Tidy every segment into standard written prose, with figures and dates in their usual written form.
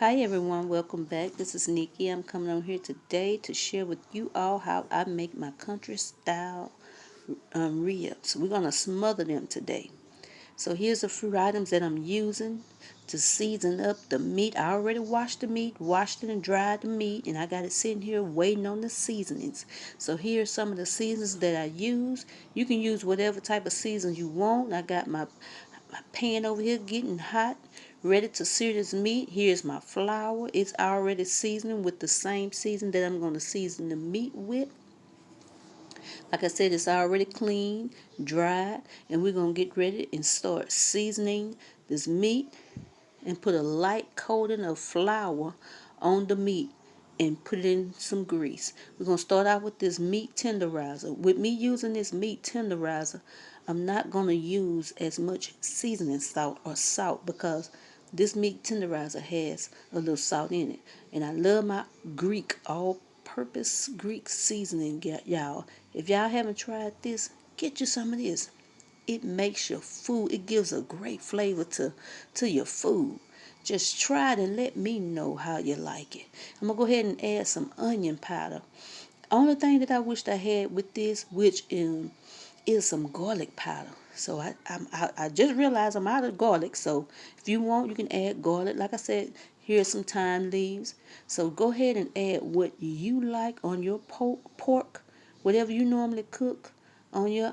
Hi everyone, welcome back. This is Nikki. I'm coming on here today to share with you all how I make my country style ribs. We're going to smother them today. So here's the fruit items that I'm using to season up the meat. I already washed the meat, washed it and dried the meat, and I got it sitting here waiting on the seasonings. So here's some of the seasonings that I use. You can use whatever type of seasons you want. I got my pan over here getting hot, ready to sear this meat. Here's my flour. It's already seasoning with the same season that I'm going to season the meat with. Like I said, it's already clean, dried, and we're going to get ready and start seasoning this meat and put a light coating of flour on the meat and put it in some grease. We're going to start out with this meat tenderizer. With me using this meat tenderizer, I'm not going to use as much seasoning salt because this meat tenderizer has a little salt in it. And I love my Greek all-purpose Greek seasoning, y'all. If y'all haven't tried this, get you some of this. It makes your food, it gives a great flavor to your food. Just try it and let me know how you like it. I'm going to go ahead and add some onion powder. Only thing that I wished I had with this, which is some garlic powder. So I just realized I'm out of garlic. So if you want, you can add garlic. Like I said, here's some thyme leaves. So go ahead and add what you like on your pork, whatever you normally cook on your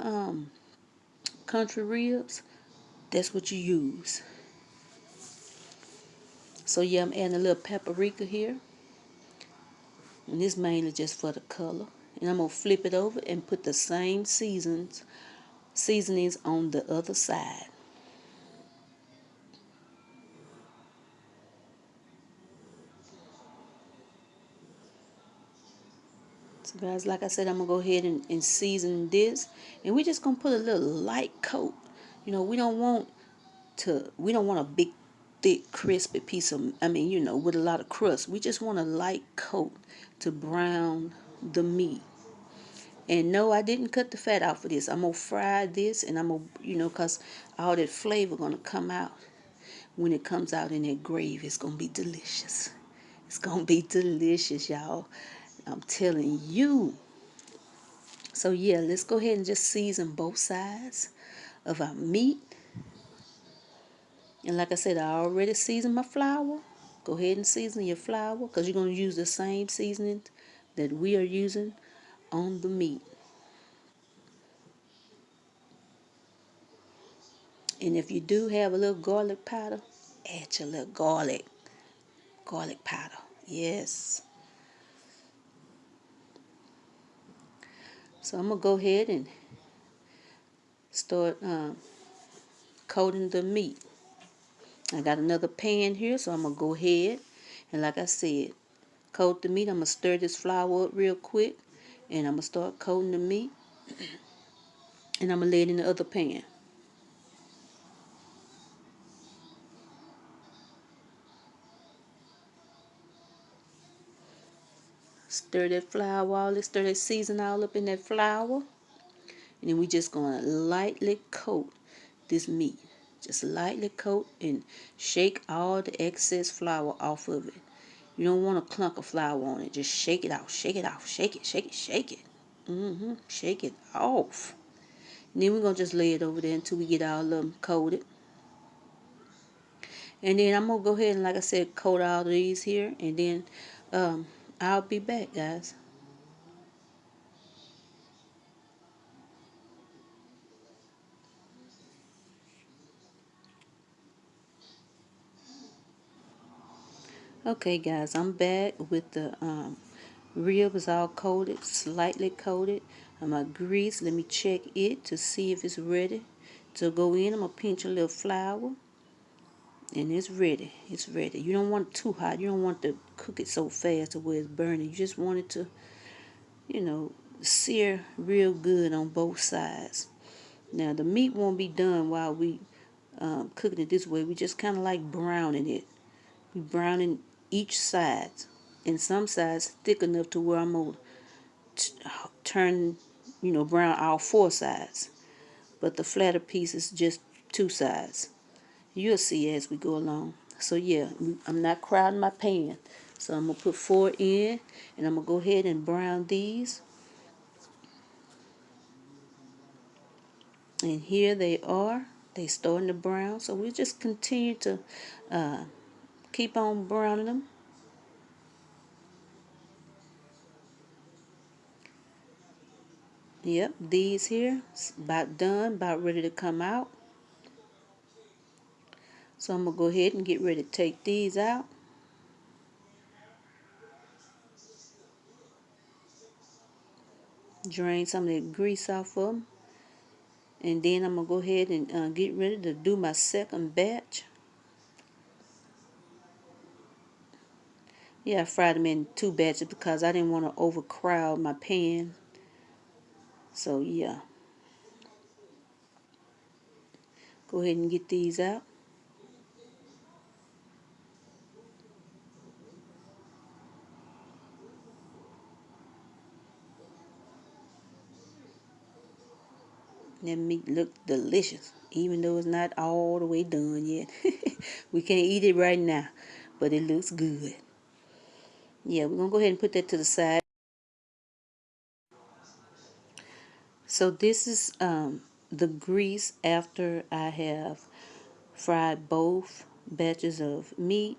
country ribs. That's what you use. So yeah, I'm adding a little paprika here. And this mainly just for the color. And I'm going to flip it over and put the same seasonings on the other side. So guys, like I said, I'm going to go ahead and season this. And we're just going to put a little light coat. You know, we don't want a big, thick, crispy piece of, with a lot of crust. We just want a light coat to brown the meat. And no, I didn't cut the fat out for this. I'm going to fry this, and I'm going to, because all that flavor going to come out. When it comes out in that gravy, it's going to be delicious. It's going to be delicious, y'all. I'm telling you. So, yeah, let's go ahead and just season both sides of our meat. And like I said, I already seasoned my flour. Go ahead and season your flour because you're going to use the same seasoning that we are using on the meat. And if you do have a little garlic powder, add your little garlic powder. Yes. So I'm going to go ahead and start coating the meat. I got another pan here, so I'm going to go ahead and, like I said, coat the meat. I'm going to stir this flour up real quick, and I'm going to start coating the meat, and I'm going to lay it in the other pan. Stir that stir that season all up in that flour, and then we just going to lightly coat this meat. Just lightly coat and shake all the excess flour off of it. You don't want a clunk of flour on it. Just shake it out, shake it off, shake it, shake it, shake it. Shake it off. And then we're going to just lay it over there until we get all of them coated. And then I'm going to go ahead and, like I said, coat all of these here. And then I'll be back, guys. Okay, guys, I'm back with the ribs all coated, slightly coated. My grease, let me check it to see if it's ready to go in. I'm going to pinch a little flour. And it's ready. It's ready. You don't want it too hot. You don't want to cook it so fast to where it's burning. You just want it to, sear real good on both sides. Now, the meat won't be done while we cooking it this way. We just kind of like browning it. We browning each side. And some sides thick enough to where I'm going to turn, brown all four sides. But the flatter piece is just two sides. You'll see as we go along. So yeah, I'm not crowding my pan. So I'm going to put 4 in, and I'm going to go ahead and brown these. And here they are. They starting to brown. So we just continue to keep on browning them. Yep, these here, about done, about ready to come out. So I'm going to go ahead and get ready to take these out. Drain some of that grease off of them. And then I'm going to go ahead and get ready to do my second batch. Yeah, I fried them in 2 batches because I didn't want to overcrowd my pan. So yeah, go ahead and get these out. That meat looks delicious, even though it's not all the way done yet. We can't eat it right now, but it looks good. Yeah, we're going to go ahead and put that to the side. So this is the grease after I have fried both batches of meat.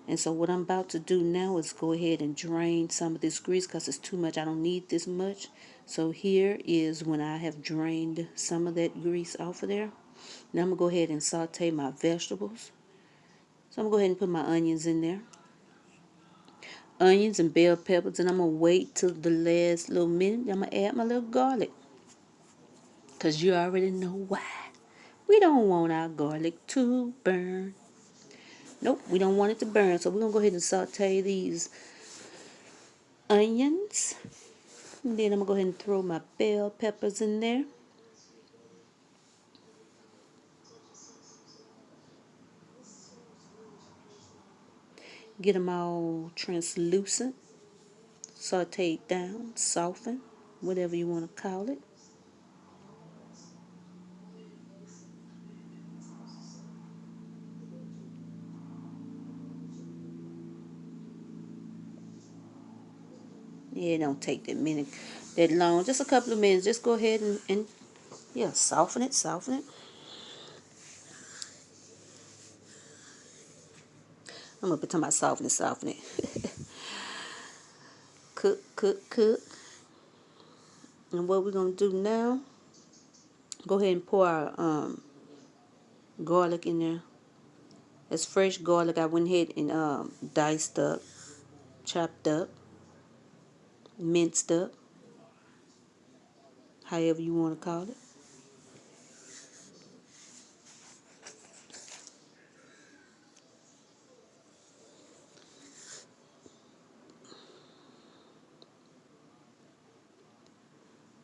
And so what I'm about to do now is go ahead and drain some of this grease because it's too much. I don't need this much. So here is when I have drained some of that grease off of there. Now I'm going to go ahead and saute my vegetables. So I'm going to go ahead and put my onions in there. Onions and bell peppers. And I'm going to wait till the last little minute. I'm going to add my little garlic. Because you already know why. We don't want our garlic to burn. Nope, we don't want it to burn. So we're going to go ahead and saute these onions. And then I'm going to go ahead and throw my bell peppers in there. Get them all translucent. Sauteed down, soften, whatever you want to call it. Yeah, it don't take that long. Just a couple of minutes. Just go ahead and yeah, soften it, soften it. I'm going to put my soften it, soften it. Cook, cook, cook. And what we're going to do now, go ahead and pour our garlic in there. It's fresh garlic. I went ahead and diced up, chopped up, minced up, however you want to call it.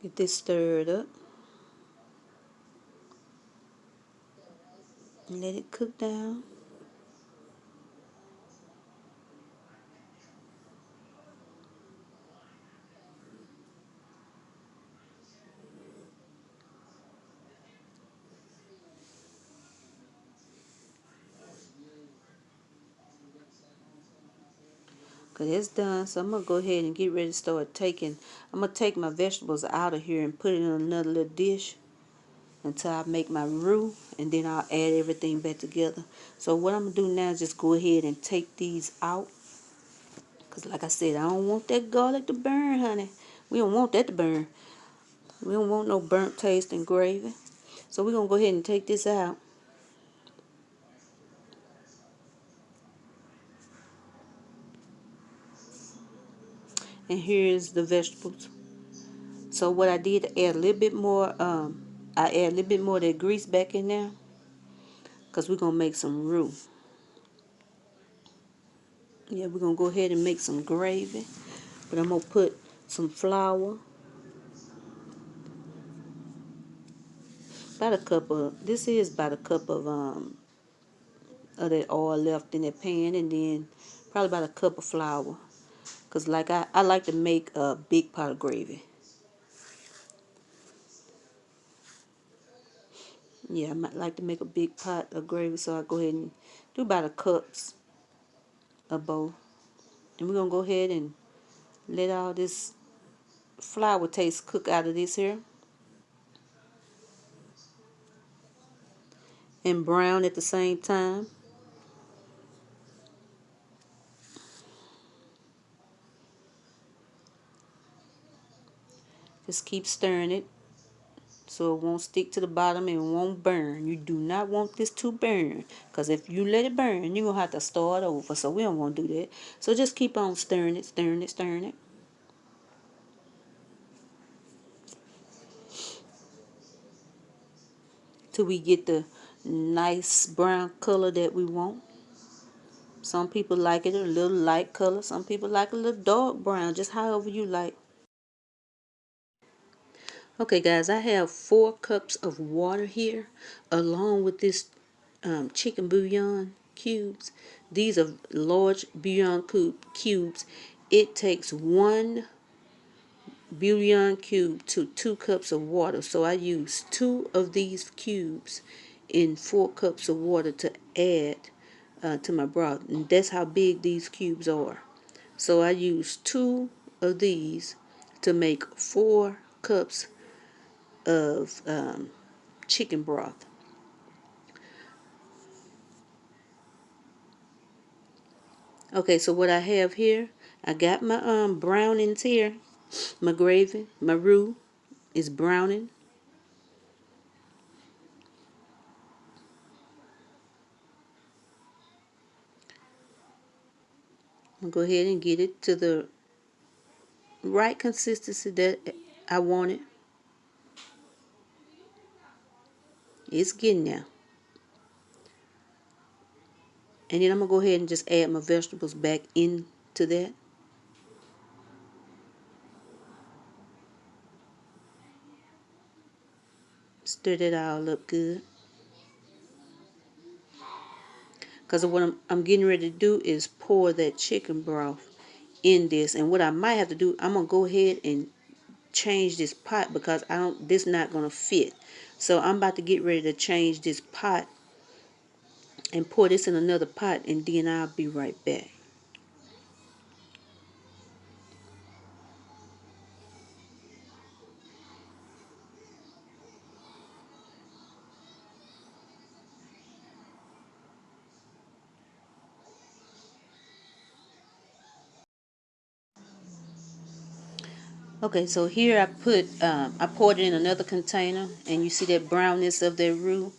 Get this stirred up. And let it cook down. Because it's done. So I'm going to go ahead and get ready to start taking. I'm going to take my vegetables out of here and put it in another little dish until I make my roux, and then I'll add everything back together. So what I'm going to do now is just go ahead and take these out. Because like I said, I don't want that garlic to burn, honey. We don't want that to burn. We don't want no burnt taste in gravy. So we're going to go ahead and take this out. And here's the vegetables. So what I did, add a little bit more, I add a little bit more of that grease back in there. Because we're going to make some roux. Yeah, we're going to go ahead and make some gravy. But I'm going to put some flour. About a cup of, this is about a cup of that oil left in that pan. And then probably about a cup of flour. Because like I like to make a big pot of gravy. Yeah, I might like to make a big pot of gravy. So I go ahead and do about a cups of both. And we're going to go ahead and let all this flour taste cook out of this here. And brown at the same time. Just keep stirring it so it won't stick to the bottom and it won't burn. You do not want this to burn, because if you let it burn, you're going to have to start over. So we don't want to do that. So just keep on stirring it, stirring it, stirring it, till we get the nice brown color that we want. Some people like it a little light color. Some people like a little dark brown, just however you like. Okay guys, I have 4 cups of water here along with this chicken bouillon cubes. These are large bouillon cubes. It takes 1 bouillon cube to 2 cups of water. So I use 2 of these cubes in 4 cups of water to add to my broth. And that's how big these cubes are. So I use 2 of these to make 4 cups of chicken broth. Okay, so what I have here, I got my brownings here. My gravy, my roux is browning. I'll go ahead and get it to the right consistency that I want it. It's getting there. And then I'm going to go ahead and just add my vegetables back into that. Stir that all up good. Because what I'm getting ready to do is pour that chicken broth in this. And what I might have to do, I'm going to go ahead and change this pot, because this not going to fit. So I'm about to get ready to change this pot and pour this in another pot, and then I'll be right back. Okay, so here I poured it in another container, and you see that brownness of that roux.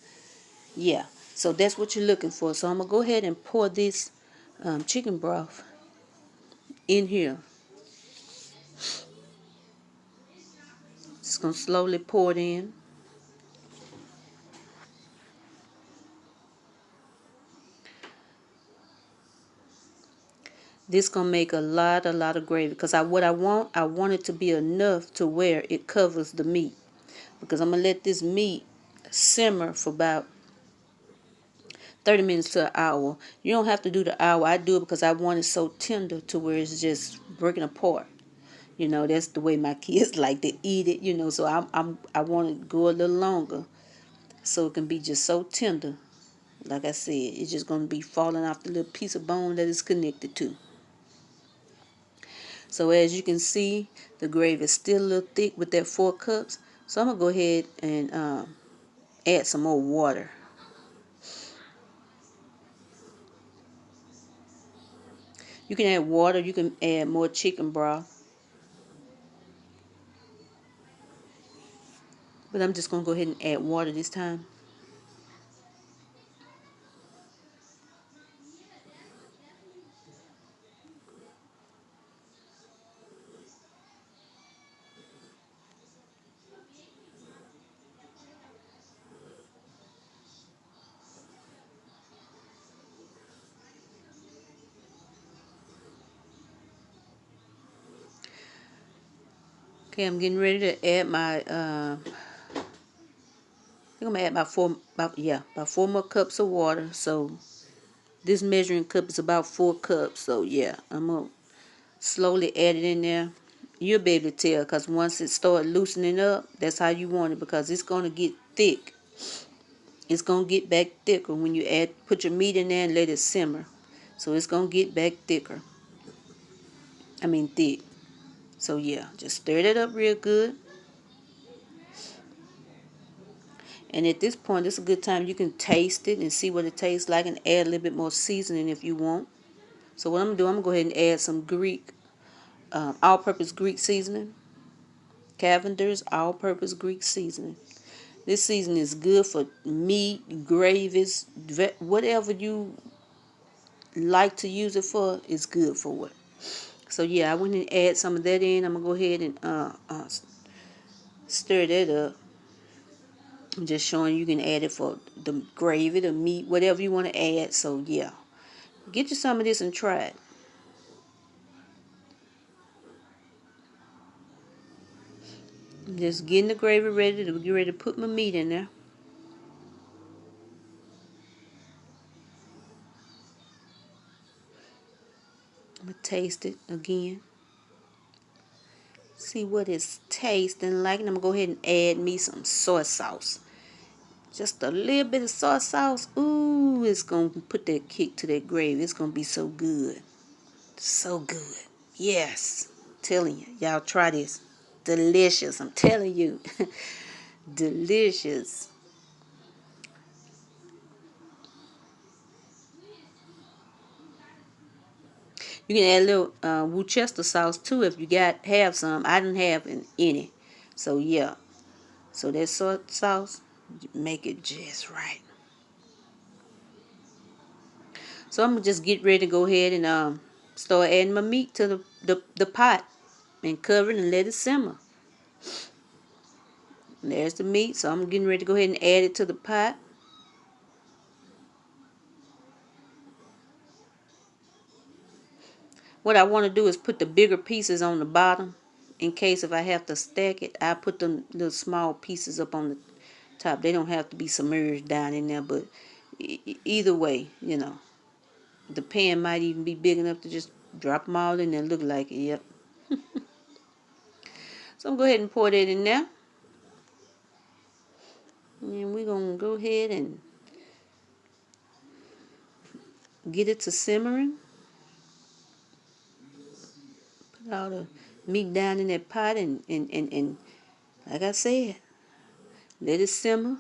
Yeah, so that's what you're looking for. So I'm gonna go ahead and pour this chicken broth in here. Just gonna slowly pour it in. This gonna make a lot of gravy, because I want it to be enough to where it covers the meat, because I'm gonna let this meat simmer for about 30 minutes to an hour. You don't have to do the hour. I do it because I want it so tender to where it's just breaking apart. You know, that's the way my kids like to eat it. You know, so I want it to go a little longer, so it can be just so tender. Like I said, it's just gonna be falling off the little piece of bone that it's connected to. So as you can see, the gravy is still a little thick with that 4 cups. So I'm gonna go ahead and add some more water. You can add water. You can add more chicken broth. But I'm just gonna go ahead and add water this time. Okay, I'm getting ready to add my I think I'm gonna add about 4 more cups of water. So this measuring cup is about 4 cups. So yeah, I'm gonna slowly add it in there. You'll be able to tell, because once it starts loosening up, that's how you want it, because it's gonna get thick it's going to get back thicker when you put your meat in there and let it simmer. So it's going to get back thicker. I mean thick. So yeah, just stir that up real good. And at this point, it's a good time you can taste it and see what it tastes like and add a little bit more seasoning if you want. So what I'm going to do, I'm going to go ahead and add some all-purpose Greek seasoning. Cavender's all-purpose Greek seasoning. This seasoning is good for meat, gravies, whatever you like to use it for, it's good for it. So yeah, I went and add some of that in. I'm going to go ahead and stir that up. I'm just showing you can add it for the gravy, the meat, whatever you want to add. So yeah, get you some of this and try it. I'm just getting the gravy ready to get ready to put my meat in there. I'm going to taste it again. See what it's tasting like. And I'm going to go ahead and add me some soy sauce. Just a little bit of soy sauce. Ooh, it's going to put that kick to that gravy. It's going to be so good. So good. Yes. I'm telling you. Y'all try this. Delicious. I'm telling you. Delicious. You can add a little Worcester sauce too if you have some. I didn't have any. So yeah. So that soy sauce, make it just right. So I'm gonna just get ready to go ahead and start adding my meat to the pot and cover it and let it simmer. And there's the meat. So I'm getting ready to go ahead and add it to the pot. What I want to do is put the bigger pieces on the bottom. In case if I have to stack it, I put them little small pieces up on the top. They don't have to be submerged down in there, but either way, the pan might even be big enough to just drop them all in there and look like it. Yep. So I'm going to go ahead and pour that in there. And we're going to go ahead and get it to simmering. Put all the meat down in that pot and like I said, let it simmer.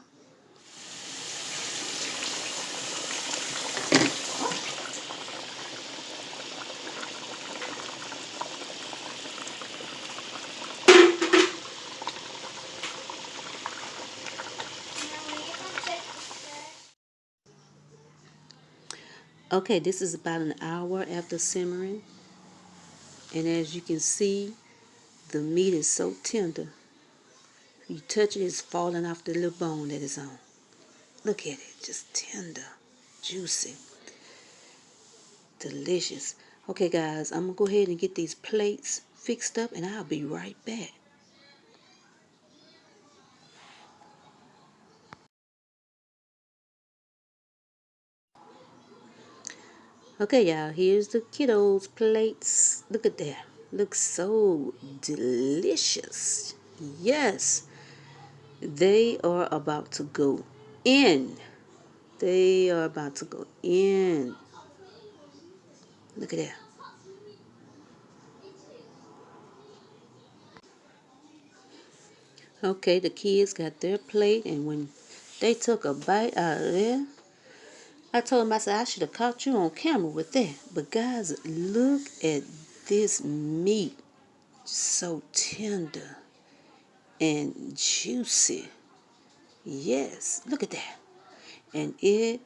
Okay, this is about an hour after simmering. And as you can see, the meat is so tender. You touch it, it's falling off the little bone that it's on. Look at it, just tender, juicy, delicious. Okay guys, I'm going to go ahead and get these plates fixed up and I'll be right back. Okay y'all, here's the kiddos' plates. Look at that. Looks so delicious. Yes, they are about to go in. They are about to go in. Look at that. Okay, the kids got their plate, and when they took a bite out of there, I told them, I said, I should have caught you on camera with that. But guys, look at this meat. So tender and juicy. Yes, look at that. And it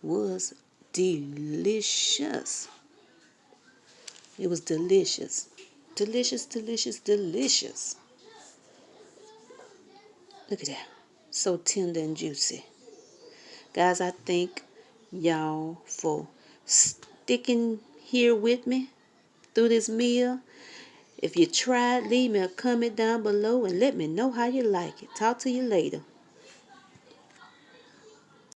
was delicious. It was delicious. Delicious, delicious, delicious. Look at that. So tender and juicy. Guys, I thank y'all for sticking here with me through this meal. If you tried, leave me a comment down below and let me know how you like it. Talk to you later.